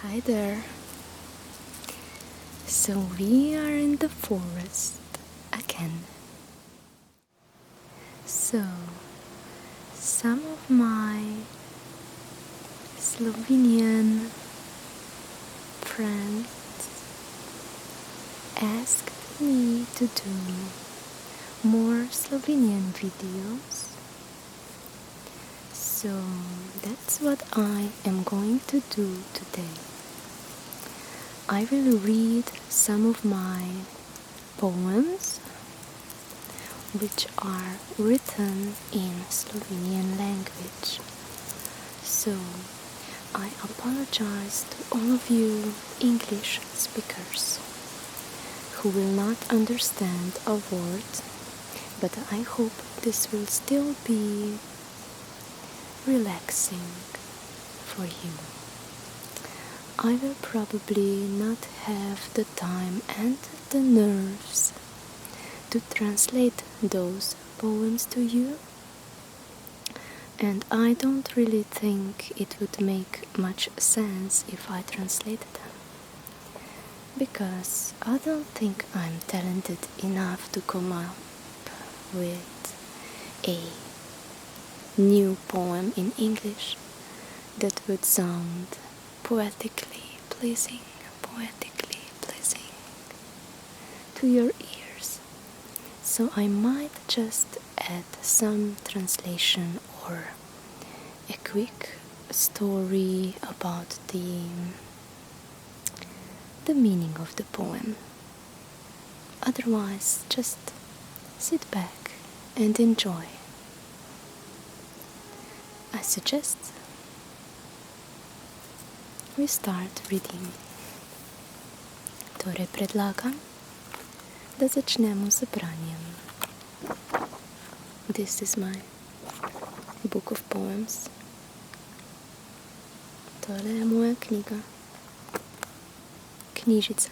Hi there. So we are in the forest again. So some of my Slovenian friends asked me to do more Slovenian videos. So that's what I am going to do today. I will read some of my poems which are written in Slovenian language. So I apologize to all of you English speakers who will not understand a word, but I hope this will still be relaxing for you. I will probably not have the time and the nerves to translate those poems to you, and I don't really think it would make much sense if I translated them, because I don't think I'm talented enough to come up with a new poem in English that would sound poetically pleasing to your ears. So I might just add some translation or a quick story about the meaning of the poem. Otherwise, just sit back and enjoy. I suggest we start reading. Torej predlagam, da začnemo z branjem. This is my book of poems. Tole je moja knjiga. Knjižica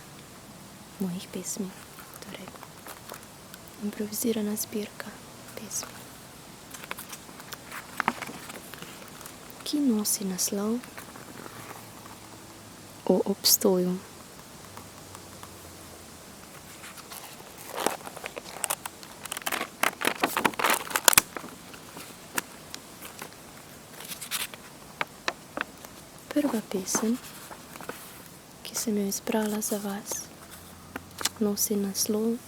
mojih pesmi. Torej, improvizirana zbirka pesmi, ki nosi naslov O obstoju. Prva pesem, ki sem jo izbrala za vas, nosi naslov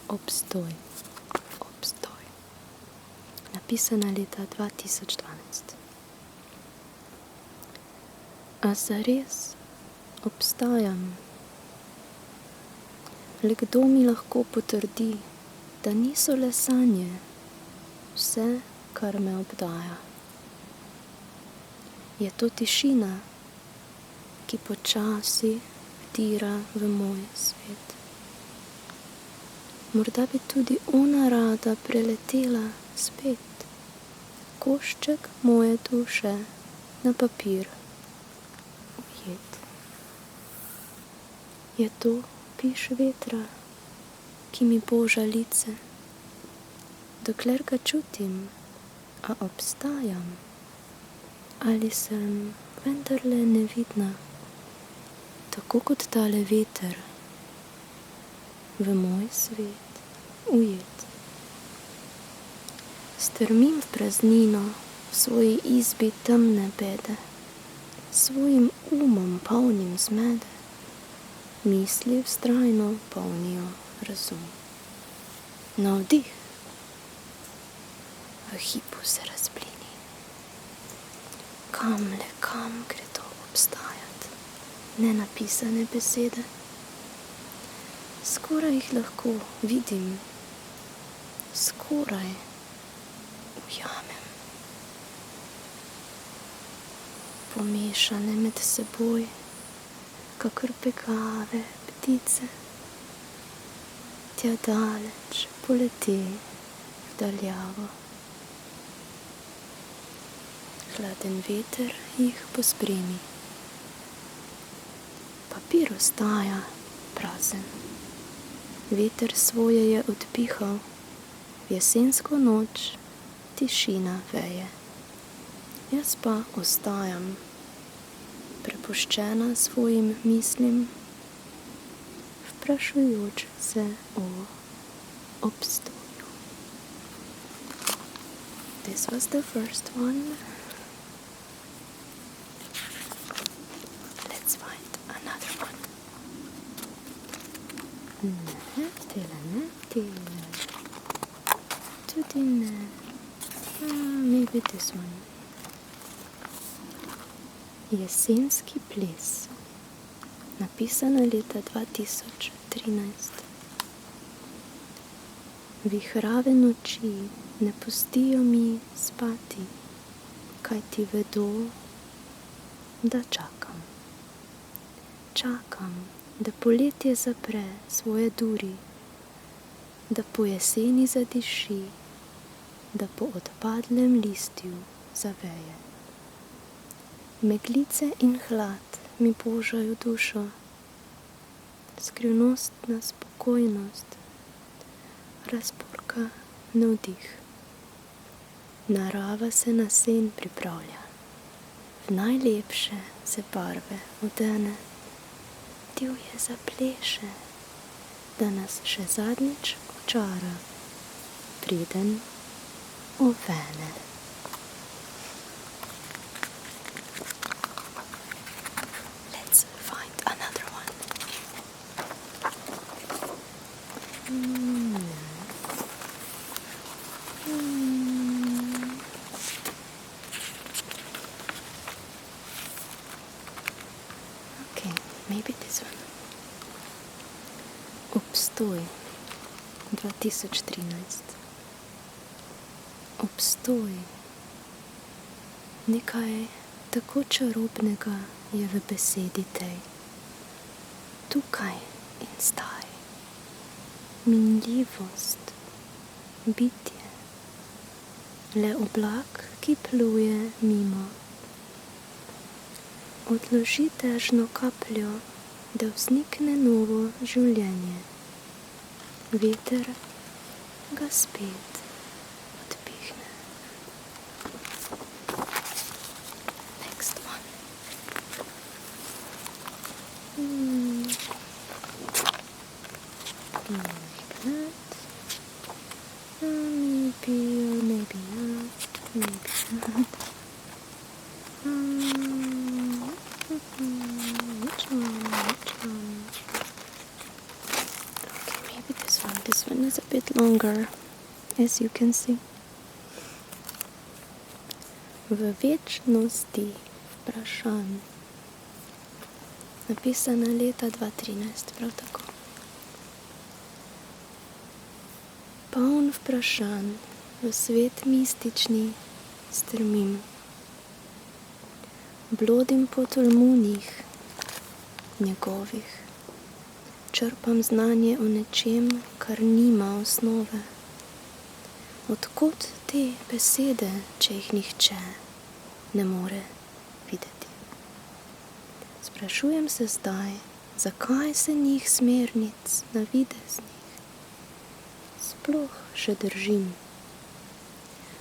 Obstoj. Napisana leta 2012. A zares obstajam? Le kdo mi lahko potrdi, da niso le sanje vse, kar me obdaja? Je to tišina, ki počasi vdira v moj svet? Morda bi tudi ona rada preletela spet košček moje duše na papir ujet. Je to piš vetra, ki mi boža lice? Dokler ga čutim, a obstajam? Ali sem vendarle nevidna, tako kot tale veter, v moj svet ujet? Strmim v praznino, v svoji izbi temne bede, svojim umom polnim zmede, misli vztrajno polnijo razum. Navdih v hipu se razblini. Kam gre to obstajat? Nenapisane besede. Skoraj jih lahko vidim, skoraj ujamem. Pomešane med seboj, kakor pegave ptice, tja daleč polete v daljavo. Hladen veter jih pospremi. Papir ostaja prazen. Veter svoje je odpihal, v jesensko noč tišina veje Jaz pa ostajam prepuščena svojim mislim, vprašujoč se o obstoju. This was the first one. Let's find another one. Ne, tele. Tudi ne. Maybe this one. Jesenski ples. Napisana leta 2013. Vihrave noči ne pustijo mi spati, kaj ti vedo, da čakam. Čakam, da poletje zapre svoje duri, da po jeseni zadiši, da po odpadlem listju zaveje. Meglice in hlad mi božajo dušo, skrivnostna spokojnost, razporka navdih. Narava se na sen pripravlja, v najlepše se barve odene, divje zapleše, da nas še zadnjič očara, preden ovene. Let's find another one. Okay, maybe this one. Obstoj 2013. Obstoj. Nekaj tako čarobnega je v besedi tej. Tukaj in zdaj. Minljivost, bitje. Le oblak, ki pluje mimo. Odloži težno kapljo, da vznikne novo življenje. Veter ga spet odpihne. Next one. Like that. Maybe not. Which one? Okay, maybe this one. This one is a bit longer, as you can see. V večnosti vprašanj. Napisana leta 2013, prav tako. Poln vprašanj, v svet mistični strmim. Blodim po tolmunih njegovih. Črpam znanje o nečem, kar nima osnove. Odkot te besede, če jih nihče ne more videti? Sprašujem se zdaj, zakaj se njih smernic navideznih sploh še držim.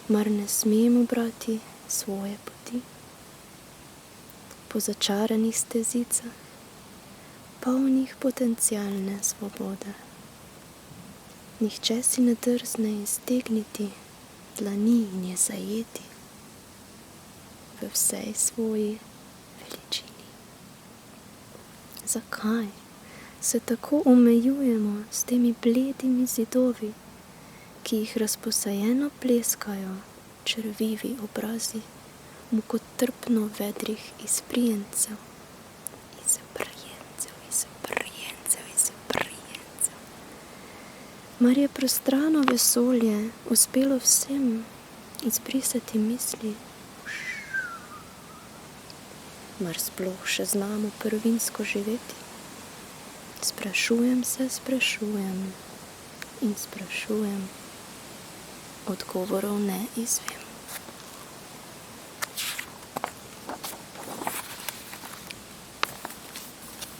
Mar ne smem ubrati svoje poti? Po začaranih stezicah, polnih potencialne svobode. Nihče si ne drzne iztegniti dlani in je zajeti v vsej svoji veličini. Zakaj se tako omejujemo s temi bledimi zidovi, ki jih razposajeno pleskajo črvivi obrazi mukotrpno vedrih izprijencev, Mar je prostrano vesolje uspelo vsem izbrisati misli? Mar sploh še znamo prvinsko živeti? Sprašujem in sprašujem, odgovorov ne izvem.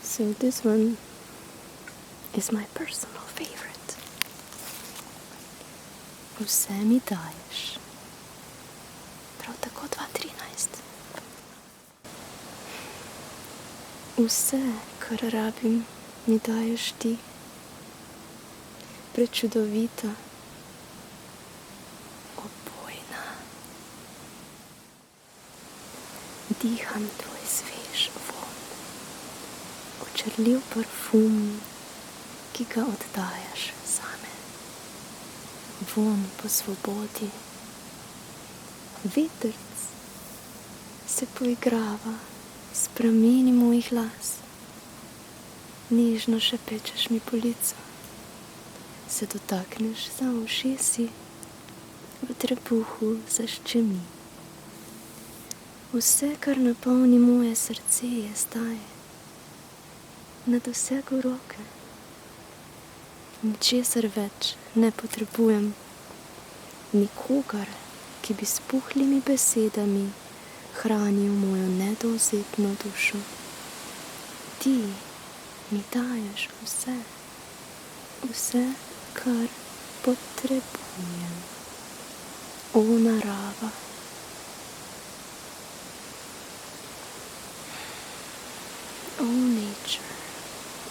So this one is my personal favorite. Vse mi daješ. Prav tako 2013. Vse, kar rabim, mi daješ ti. Prečudovita, opojna. Diham tvoj svež vonj, očarljiv parfum, ki ga oddajaš zame. Vonj po svobodi. Vetrc se poigrava s prameni mojih las. Nežno šepečeš mi po licu. Se dotakneš za ušesi, v trebuhu zaščemi. Vse, kar napolni moje srce, je zdaj na dosegu roke. Ničesar več ne potrebujem, nikogar, ki bi s puhlimi besedami hranil mojo nedovzetno dušo. Ti mi daješ vse, vse, kar potrebujem. O narava. O nature,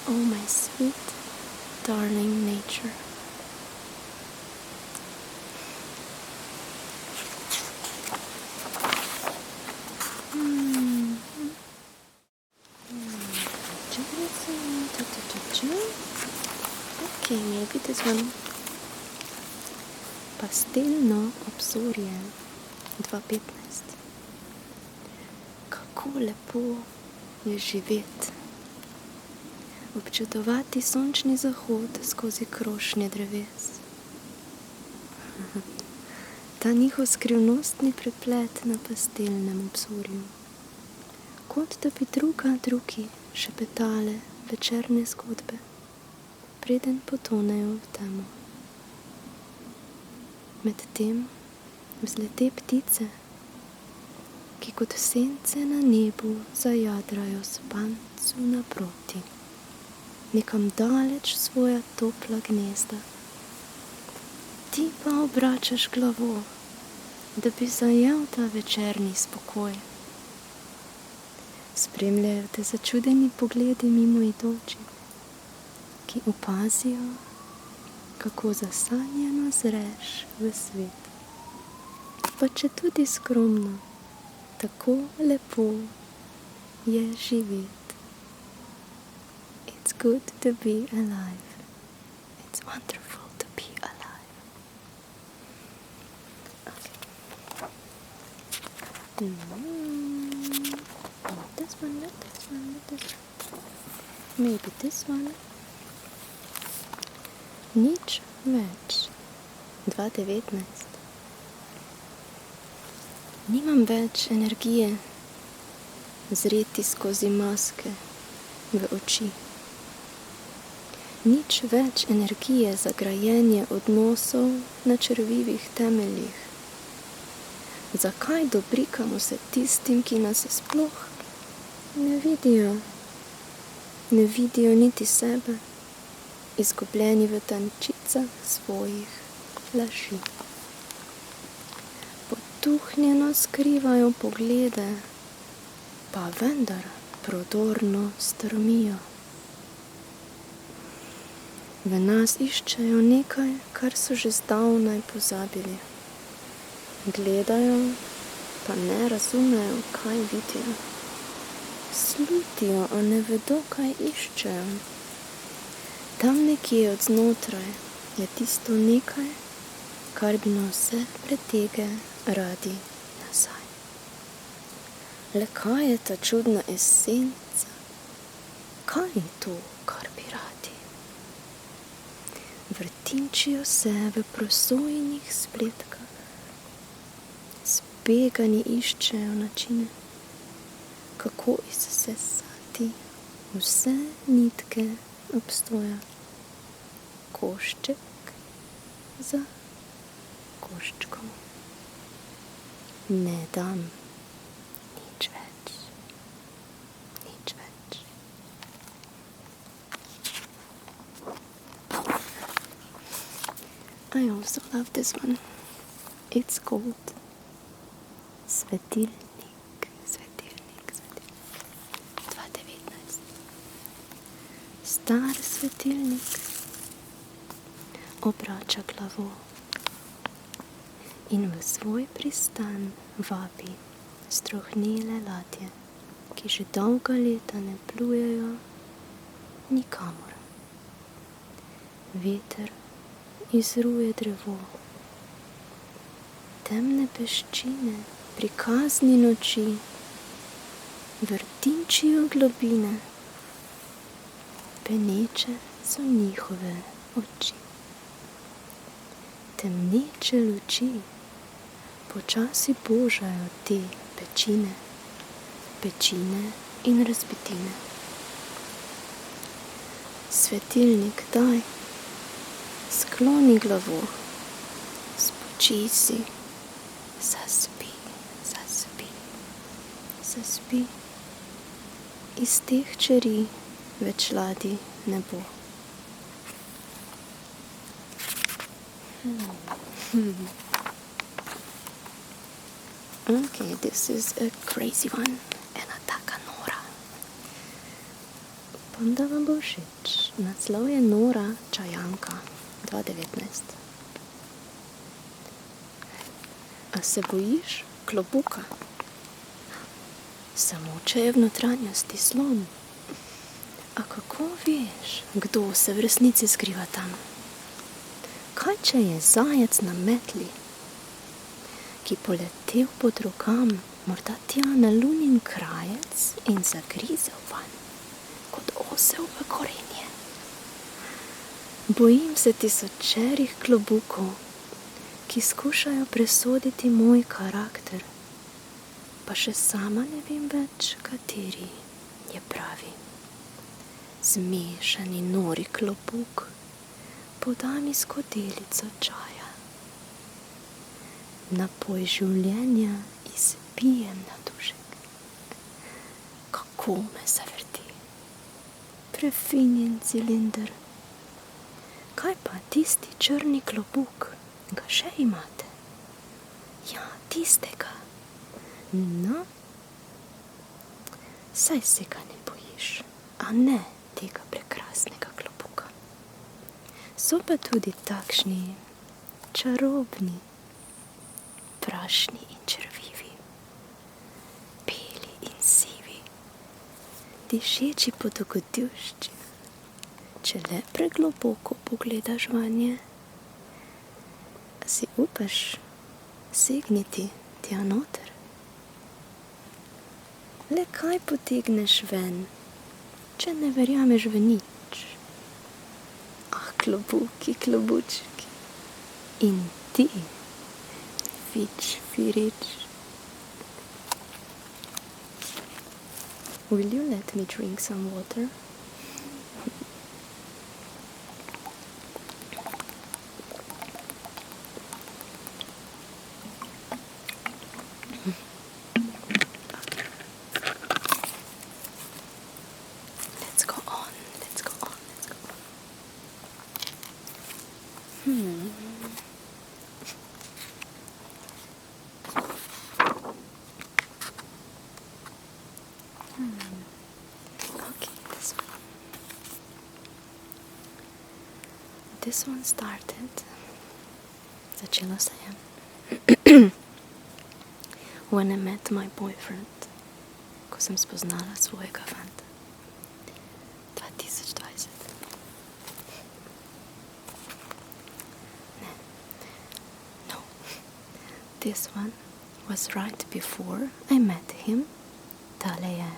o my sweet, darling nature. Okay, maybe this one. Pastelno obzorje 2015. Kako lepo je živeti, občudovati sončni zahod skozi krošnje dreves. Ta njihov skrivnostni preplet na pastelnem obzorju, kot da bi druga drugi šepetale večerne zgodbe, preden potonejo v temo. Medtem vzlete ptice, ki kot sence na nebu zajadrajo spancu naproti, nekam daleč svoja topla gnezda. Ti pa obračaš glavo, da bi zajel ta večerni spokoj. Spremljajo te začudeni pogledi mimoidoči, ki opazijo, kako zasanjeno zreš v svet. Pa če tudi skromno, tako lepo je živeti. It's good to be alive. It's wonderful to be alive. Okay. Not this one, not this one, not this one. Maybe this one. Nič več. 2019. Nimam več energije zreti skozi maske v oči. Nič več energije za grajenje odnosov na črvivih temeljih. Zakaj dobrikamo se tistim, ki nas sploh ne vidijo? Ne vidijo niti sebe, izgubljeni v tančicah svojih laži. Potuhnjeno skrivajo poglede, pa vendar prodorno strmijo. V nas iščejo nekaj, kar so že zdavnaj pozabili. Gledajo, pa ne razumejo, kaj vidijo. Slutijo, a ne vedo, kaj iščejo. Tam nekje od znotraj je tisto nekaj, kar bi na vse pretege radi nazaj. Le kaj je ta čudna esenca? Kaj je to, kar bi radi? Vrtinčijo se v prosojnih spletkah, zbegani iščejo načine, kako izsesati vse nitke obstoja. Košček za koščkom. Ne dam nič več. Nič več. I also love this one. It's called Svetilnik. star svetilnik obrača glavo in v svoj pristan vabi strohnele ladje, ki že dolga leta ne plujejo nikamor. Veter izruje drevo, temne peščine prikazni noči vrtinčijo globine, peneče so njihove oči. Temneče luči počasi božajo te pečine in razbitine. Svetilnik, daj, skloni glavo, spoči si, zaspi, zaspi, zaspi. Iz teh čeri več ladij ne bo. Okay, this is a crazy one. Ena taka nora. Upam, da vam bo všeč. Naslov je Nora Čajanka 2019. A se bojiš klobuka? Samo če je v notranjosti slon. A kako veš, kdo se v resnici skriva tam? Kaj če je zajec na metli, ki poletel pod rokam, morda tja na lunin krajec in zagrizel vanj, kot osel v korenje? Bojim se tisočerih klobukov, ki skušajo presoditi moj karakter, pa še sama ne vem več, kateri je pravi. Zmešani nori klobuk poda mi skodelico čaja. Napoj življenja izpijem na dušek. Kako me zavrti. Prefinjen cilinder. Kaj pa tisti črni klobuk? Ga še imate? Ja, tistega. No, saj se ga ne bojiš, a ne tega prekrasnega klobuka. So pa tudi takšni čarobni, prašni in črvivi, beli in sivi, dišeči po dogodivščini. Če le pregloboko pogledaš vanje, si upaš segniti tja noter. Le kaj potegneš ven, če ne verjameš v nič? Ah, klobuki, klobučki. In ti, fič, firič. Will you let me drink some water? Let's go on. Okay, this one started. Začelo se je when I met my boyfriend, ko sem spoznala svojega fanta. 2020. No. This one was right before I met him. Tale je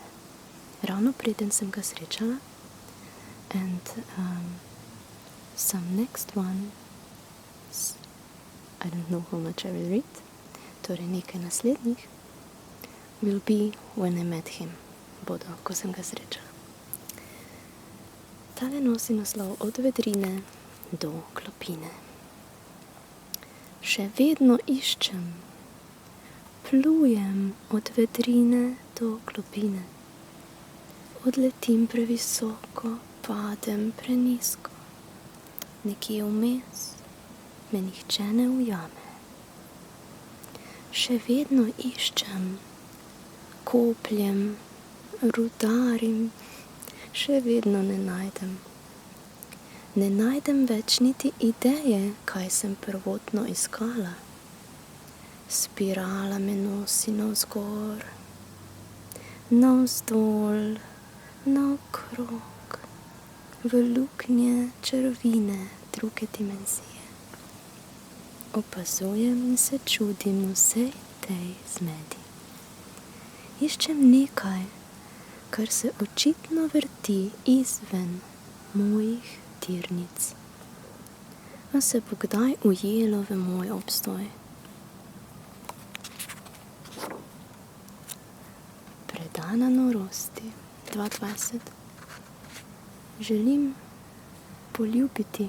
ravno preden sem ga srečala. And some next one, I don't know how much I will read, torej nekaj naslednjih, will be when I met him, bodo, ko sem ga srečala. Tale nosi naslov Od vedrine do klopine. Še vedno iščem, plujem od vedrine do klopine. Odletim previsoko, padem prenizko. Nekje vmes me nihče ne ujame. Še vedno iščem, kopljem, rudarim, še vedno ne najdem Ne najdem več niti ideje, kaj sem prvotno iskala. Spirala me nosi navzgor, navzdol, naokrog, v luknje črvine druge dimenzije. Opazujem in se čudim vsej tej zmedi. Iščem nekaj, kar se očitno vrti izven mojih tirnic. A se bo kdaj ujelo v moj obstoj? Predana norosti 2020. Želim poljubiti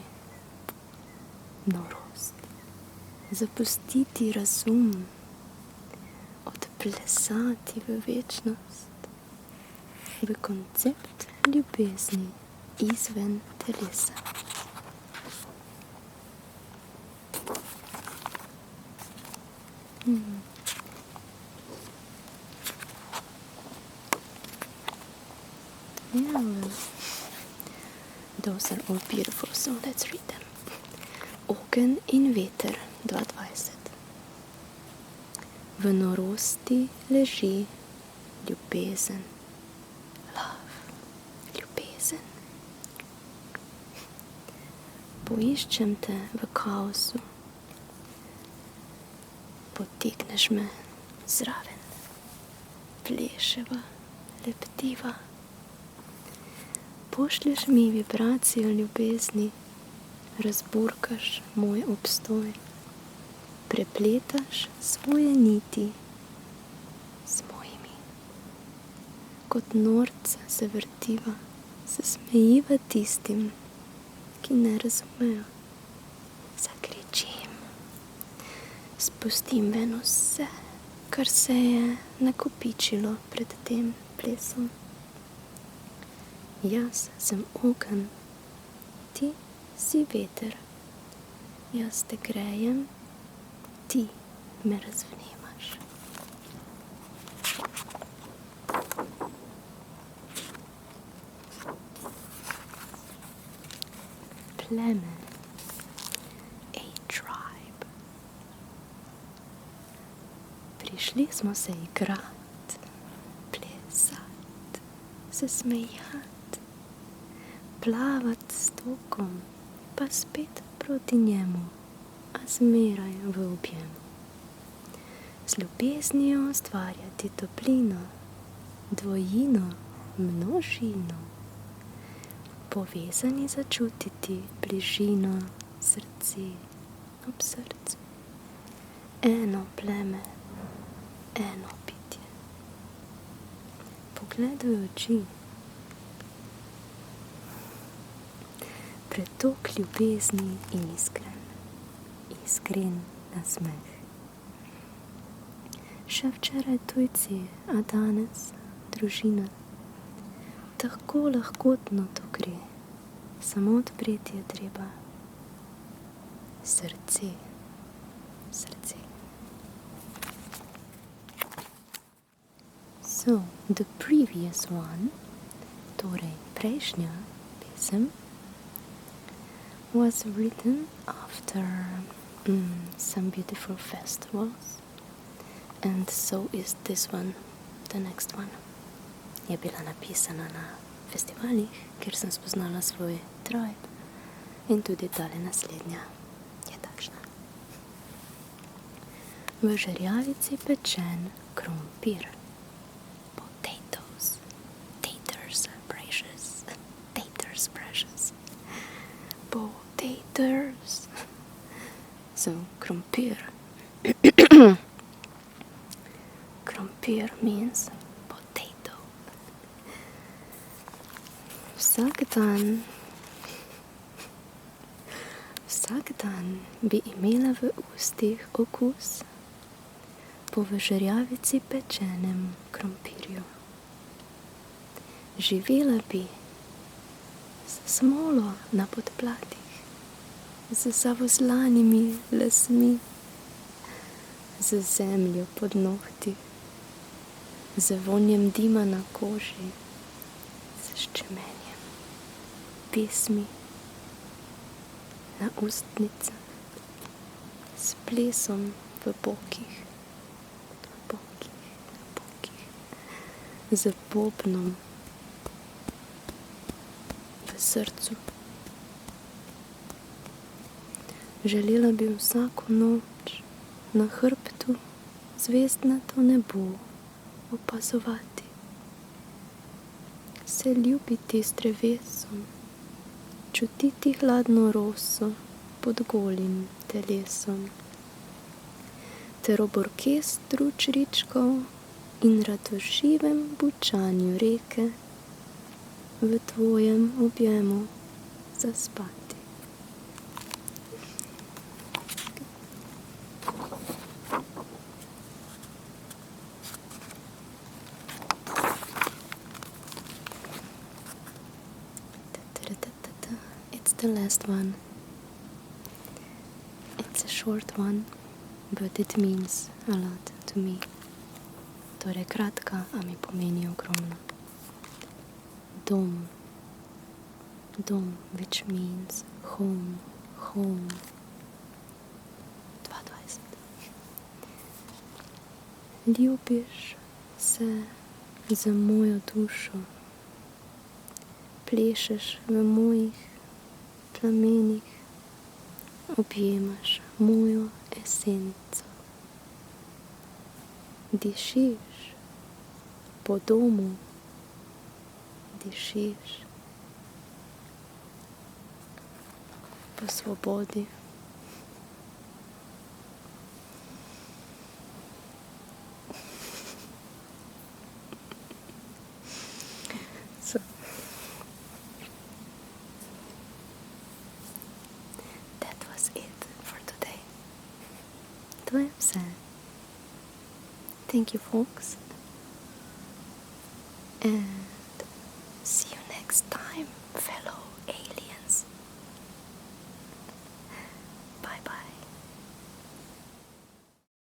norost, zapustiti razum, odplesati v večnost, v koncept ljubezni izven telesa. Yeah. Those are all beautiful, so let's read them. Ogenj in veter 2020. V norosti leži ljubezen. Love. Ljubezen. Poiščem te v kaosu. Potegneš me zraven. Pleševa, leptiva. Pošlješ mi vibracijo ljubezni, razburkaš moj obstoj, prepletaš svoje niti s mojimi. Kot norca se vrtiva, se smejiva tistim, ki ne razumejo. Zakričim, spustim ven vse, kar se je nakopičilo pred tem plesom. Jaz sem ogenj, ti si veter. Jaz te grejem, ti me razvnemaš. Pleme, a tribe. Prišli smo se igrat, plesat, se smejat. Plavat s tokom, pa spet proti njemu, a zmeraj v objemu. Z ljubeznijo ustvarjati toplino, dvojino, množino. Povezani začutiti bližino, srce ob srcu. Eno pleme, eno bitje. Pogled v oči. Pretok ljubezni in iskren nasmeh. Še včeraj tujci, a danes družina. Tako lahkotno to gre, samo odpreti je treba. Srce, srce. So, the previous one, torej prejšnja pesem, was written after some beautiful festivals, and so is this one, the next one. Je bila napisana na festivalih, kjer sem spoznala svoj tribe, in tudi tale naslednja je takšna. V žerjavici pečen krompir. Potatoes, taters precious, taters precious. Potatoes. So, krompir. Krompir means potato. Vsak dan bi imela v ustih okus po v žerjavici pečenem krompirju. Živela bi s smolo na podplatih, z zavozlanimi lasmi, z zemljo pod nohti, z vonjem dima na koži, z ščemenjem pesmi na ustnice, s plesom v bokih, z bobnom v srcu. Želela bi vsako noč na hrbtu zvezdnato nebo opazovati, se ljubiti s drevesom, čutiti hladno roso pod golim telesom, ter ob orkestru čričkov in radoživem bučanju reke v tvojem objemu zaspati. It's the last one. It's a short one, but it means a lot to me. Torej kratka, a mi pomeni ogromno. Dom. Dom, which means home. Home. 22. Ljubiš se za mojo dušo. Plešeš v mojih plamenih. Objemaš mojo esenco. Dišiš po domu, dišiš po svobodi. So, that was it for today. To je vse. Thank you, folks, and see you next time, fellow